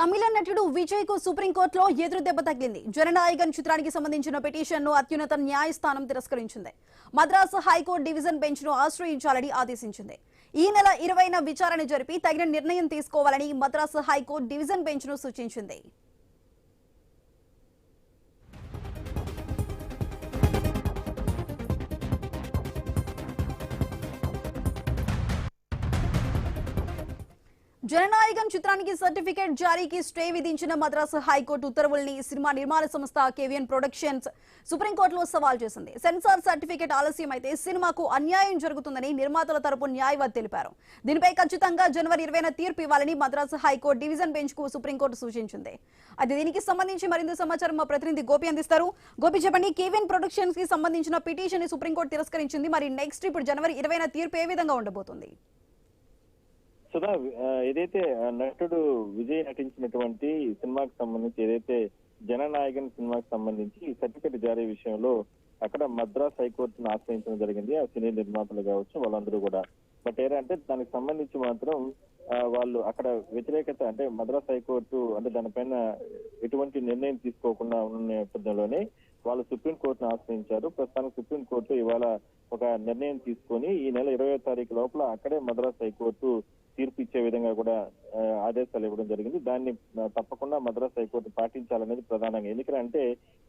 తమిళ నటుడు విజయ్ కు సుప్రీంకోర్టులో ఎదురు దెబ్బ తగిలింది. జననాయకన్ చిత్రానికి సంబంధించిన పిటిషన్ ను అత్యున్నత న్యాయస్థానం తిరస్కరించింది. మద్రాసు హైకోర్టు డివిజన్ బెంచ్ ను ఆశ్రయించాలని ఆదేశించింది. ఈ నెల 20న విచారణ జరిపి తగిన నిర్ణయం తీసుకోవాలని మద్రాసు హైకోర్టు డివిజన్ బెంచ్ ను సూచించింది. జననాయకన్ చిత్రానికి సర్టిఫికేట్ జారీకి స్టే విధించిన మద్రాసు హైకోర్టు ఉత్తర్వుల్ని సినిమా నిర్మాణ సంస్థ కేవిఎన్ ప్రొడక్షన్స్ సుప్రీంకోర్టులో సవాల్ చేసింది. సెన్సార్ సర్టిఫికేట్ ఆలస్యం అయితే సినిమాకు అన్యాయం జరుగుతుందని నిర్మాతల తరపు న్యాయవాది తెలిపారు. దీనిపై ఖచ్చితంగా జనవరి 20న తీర్పు ఇవ్వాలని మద్రాసు హైకోర్టు డివిజన్ బెంచ్ కు సుప్రీంకోర్టు సూచించింది. అయితే దీనికి సంబంధించి మరింత సమాచారం మా ప్రతినిధి గోపి అందిస్తారు. గోపి, చెప్పండి, కేవిఎన్ ప్రొడక్షన్స్ కి సంబంధించిన పిటిషన్ ని సుప్రీంకోర్టు తిరస్కరించింది. మరి నెక్స్ట్ ఇప్పుడు జనవరి 20న తీర్పు ఏ విధంగా ఉండబోతుంది? సుధా, ఏదైతే నటుడు విజయ్ నటించినటువంటి సినిమాకి సంబంధించి ఏదైతే జననాయకన్ సినిమాకి సంబంధించి సర్టిఫికెట్ జారీ విషయంలో అక్కడ మద్రాస్ హైకోర్టును ఆశ్రయించడం జరిగింది. ఆ సినీ నిర్మాతలు కావచ్చు వాళ్ళందరూ కూడా. బట్ ఏంటంటే దానికి సంబంధించి మాత్రం వాళ్ళు అక్కడ వ్యతిరేకత, అంటే మద్రాస్ హైకోర్టు అంటే దానిపైన ఎటువంటి నిర్ణయం తీసుకోకుండా ఉన్న నేపథ్యంలోనే వాళ్ళు సుప్రీంకోర్టును ఆశ్రయించారు. ప్రస్తుతానికి సుప్రీంకోర్టు ఇవాళ ఒక నిర్ణయం తీసుకొని ఈ నెల 20వ తారీఖు లోపల అక్కడే మద్రాస్ హైకోర్టు తీర్పు ఇచ్చే విధంగా కూడా ఆదేశాలు ఇవ్వడం జరిగింది. దాన్ని తప్పకుండా మద్రాస్ హైకోర్టు పాటించాలనేది ప్రధానంగా. ఎందుకంటే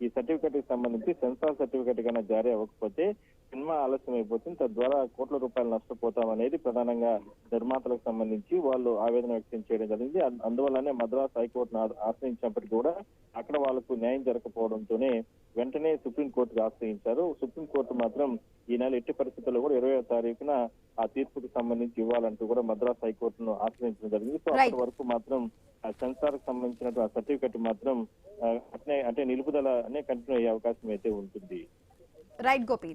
ఈ సర్టిఫికెట్ కి సంబంధించి సెన్సార్ సర్టిఫికెట్ కన్నా జారీ అవ్వకపోతే సినిమా ఆలస్యం అయిపోతుంది, తద్వారా కోట్ల రూపాయలు నష్టపోతాం అనేది ప్రధానంగా నిర్మాతలకు సంబంధించి వాళ్ళు ఆవేదన వ్యక్తం చేయడం జరిగింది. అందువల్లనే మద్రాస్ హైకోర్టును ఆశ్రయించినప్పటికీ కూడా అక్కడ వాళ్లకు న్యాయం జరగకపోవడంతోనే వెంటనే సుప్రీంకోర్టుకు ఆశ్రయించారు. సుప్రీంకోర్టు మాత్రం ఈ నెల ఎట్టి పరిస్థితుల్లో కూడా 20వ తారీఖున ఆ తీర్పుకు సంబంధించి ఇవ్వాలంటూ కూడా మద్రాస్ హైకోర్టును ఆశ్రయించడం జరిగింది. సో అప్పటి వరకు మాత్రం సెన్సార్ కు సంబంధించిన సర్టిఫికెట్ మాత్రం అంటే నిలుపుదల కంటిన్యూ అయ్యే అవకాశం అయితే ఉంటుంది. రైట్ గోపి.